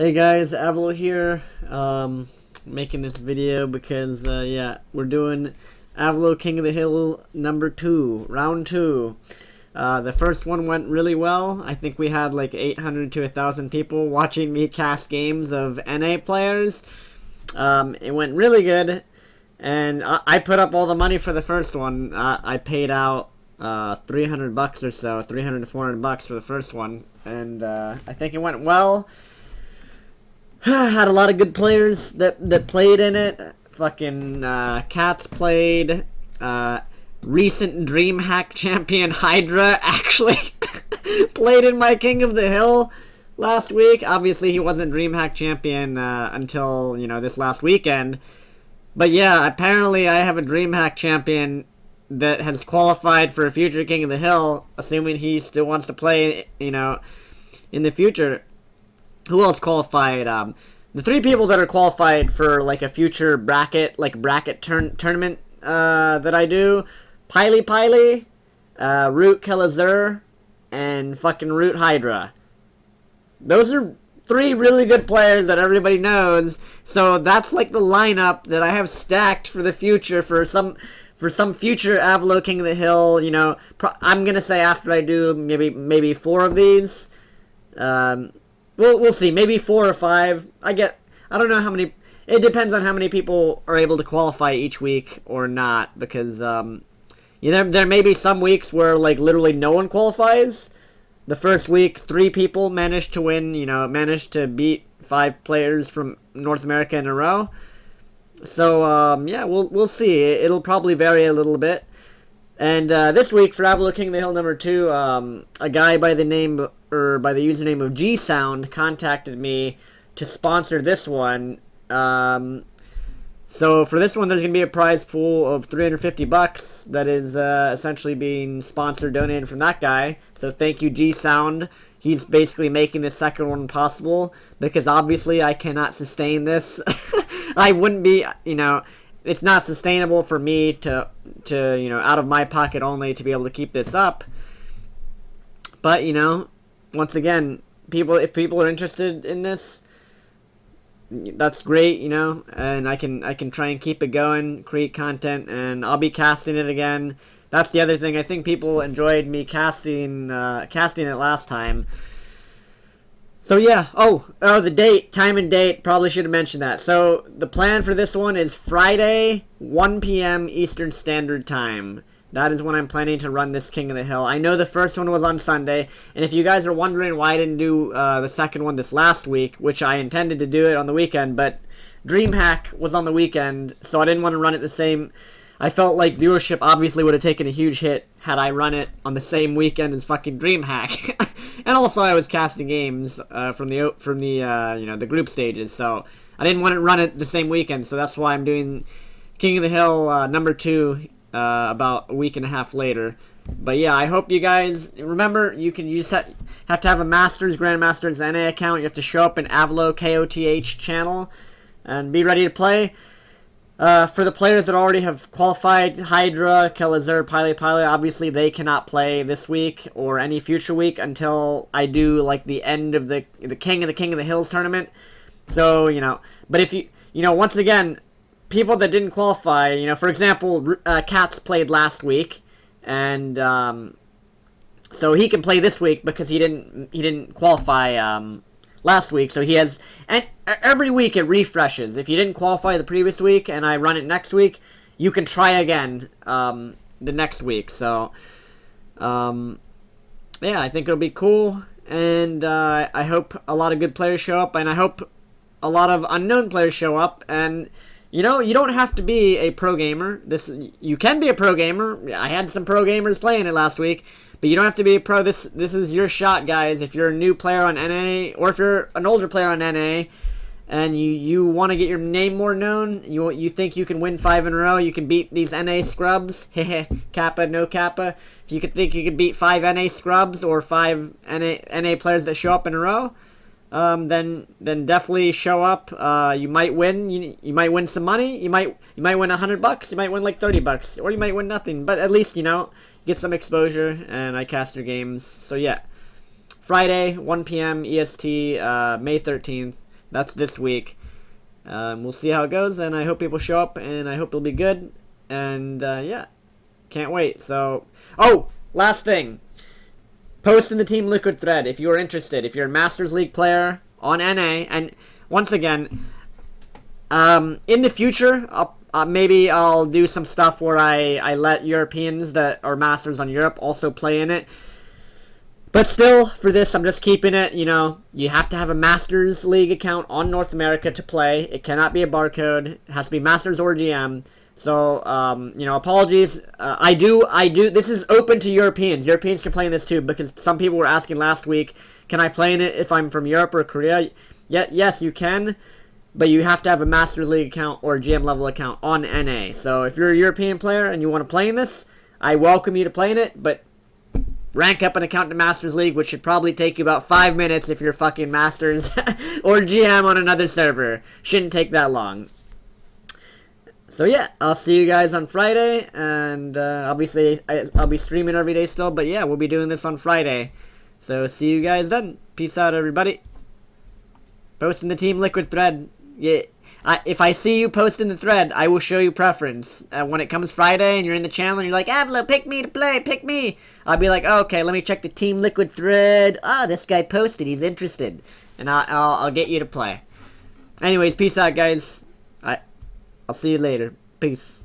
Hey guys, Avilo here, making this video because, yeah, we're doing Avilo King of the Hill number 2, round 2. The first one went really well. I think we had like 800 to 1,000 people watching me cast games of NA players. It went really good, and I put up all the money for the first one. I paid out $300 or so, 300 to 400 bucks for the first one, and I think it went well. Had a lot of good players that played in it. Fucking Cats played. Recent DreamHack champion Hydra actually played in my King of the Hill last week. Obviously, he wasn't DreamHack champion until, you know, this last weekend. But yeah, apparently I have a DreamHack champion that has qualified for a future King of the Hill, assuming he still wants to play, you know, in the future. Who else qualified? The 3 people that are qualified for like a future bracket, tournament that I do: Pily, Root Kelazur, and fucking Root Hydra. Those are 3 really good players that everybody knows. So that's like the lineup that I have stacked for the future for some future Avilo King of the Hill. You know, I'm gonna say after I do maybe 4 of these. We'll see. Maybe 4 or 5. I don't know how many. It depends on how many people are able to qualify each week or not, because there may be some weeks where like literally no one qualifies. The first week, 3 people managed to win. You know, managed to beat 5 players from North America in a row. So yeah, we'll see. It'll probably vary a little bit. And this week for Avilo King of the Hill number 2, a guy by the username of G Sound contacted me to sponsor this one. So for this one, there's gonna be a prize pool of 350 bucks that is essentially being sponsored, donated from that guy. So thank you, G Sound. He's basically making the second one possible, because obviously I cannot sustain this. I wouldn't be, you know. It's not sustainable for me to you know, out of my pocket only, to be able to keep this up. But, you know, once again, if people are interested in this, that's great, you know, and I can try and keep it going, create content, and I'll be casting it again. That's the other thing. I think people enjoyed me casting it last time. So yeah, the date, time and date, probably should have mentioned that. So the plan for this one is Friday, 1 p.m. Eastern Standard Time. That is when I'm planning to run this King of the Hill. I know the first one was on Sunday, and if you guys are wondering why I didn't do the second one this last week, which I intended to do it on the weekend, but DreamHack was on the weekend, so I didn't want to run it the same. I felt like viewership obviously would have taken a huge hit had I run it on the same weekend as fucking DreamHack. And also I was casting games from the you know, the group stages, so I didn't want to run it the same weekend, so that's why I'm doing King of the Hill number 2 about a week and a half later. But yeah, I hope you guys remember, you just have to have a Grandmasters NA account. You have to show up in aviloKOTH channel and be ready to play. For the players that already have qualified, Hydra, Kelazur, Pily, obviously they cannot play this week or any future week until I do like the end of the King of the Hills tournament. So, you know, but if you know, once again, people that didn't qualify, you know, for example, Cats played last week, and so he can play this week because he didn't qualify last week. So he has, and every week it refreshes. If you didn't qualify the previous week and I run it next week, you can try again the next week. So yeah, I think it'll be cool, and I hope a lot of good players show up, and I hope a lot of unknown players show up. And you know, you don't have to be a pro gamer. You can be a pro gamer. I had some pro gamers playing it last week, but you don't have to be a pro. This is your shot, guys. If you're a new player on NA, or if you're an older player on NA, and you want to get your name more known, you think you can win 5 in a row, you can beat these NA scrubs, hehe, kappa, no kappa. If you think you can beat 5 NA scrubs or 5 NA players that show up in a row, then definitely show up. You might win. You might win some money. You might win $100. You might win like $30, or you might win nothing. But at least, you know, get some exposure. And I cast your games. So yeah, Friday, 1 p.m. EST, May 13th. That's this week. We'll see how it goes, and I hope people show up, and I hope it'll be good. And yeah, can't wait. So, oh, last thing. Post in the Team Liquid thread if you're interested. If you're a Masters League player on NA, and once again, in the future, maybe I'll do some stuff where I let Europeans that are Masters on Europe also play in it. But still, for this, I'm just keeping it, you know, you have to have a Masters League account on North America to play. It cannot be a barcode. It has to be Masters or GM. So, you know, apologies. I do. This is open to Europeans. Europeans can play in this too, because some people were asking last week, can I play in it if I'm from Europe or Korea? Yes, you can, but you have to have a Masters League account or a GM level account on NA. So if you're a European player and you want to play in this, I welcome you to play in it, but rank up an account to Masters League, which should probably take you about 5 minutes if you're fucking Masters or GM on another server. Shouldn't take that long. So yeah, I'll see you guys on Friday, and I'll be streaming every day still, but yeah, we'll be doing this on Friday. So see you guys then. Peace out, everybody. Post in the Team Liquid thread. Yeah, if I see you post in the thread, I will show you preference. When it comes Friday and you're in the channel and you're like, Avilo, pick me to play, pick me. I'll be like, oh, okay, let me check the Team Liquid thread. Ah, this guy posted, he's interested, and I'll get you to play. Anyways, peace out, guys. I'll see you later. Peace.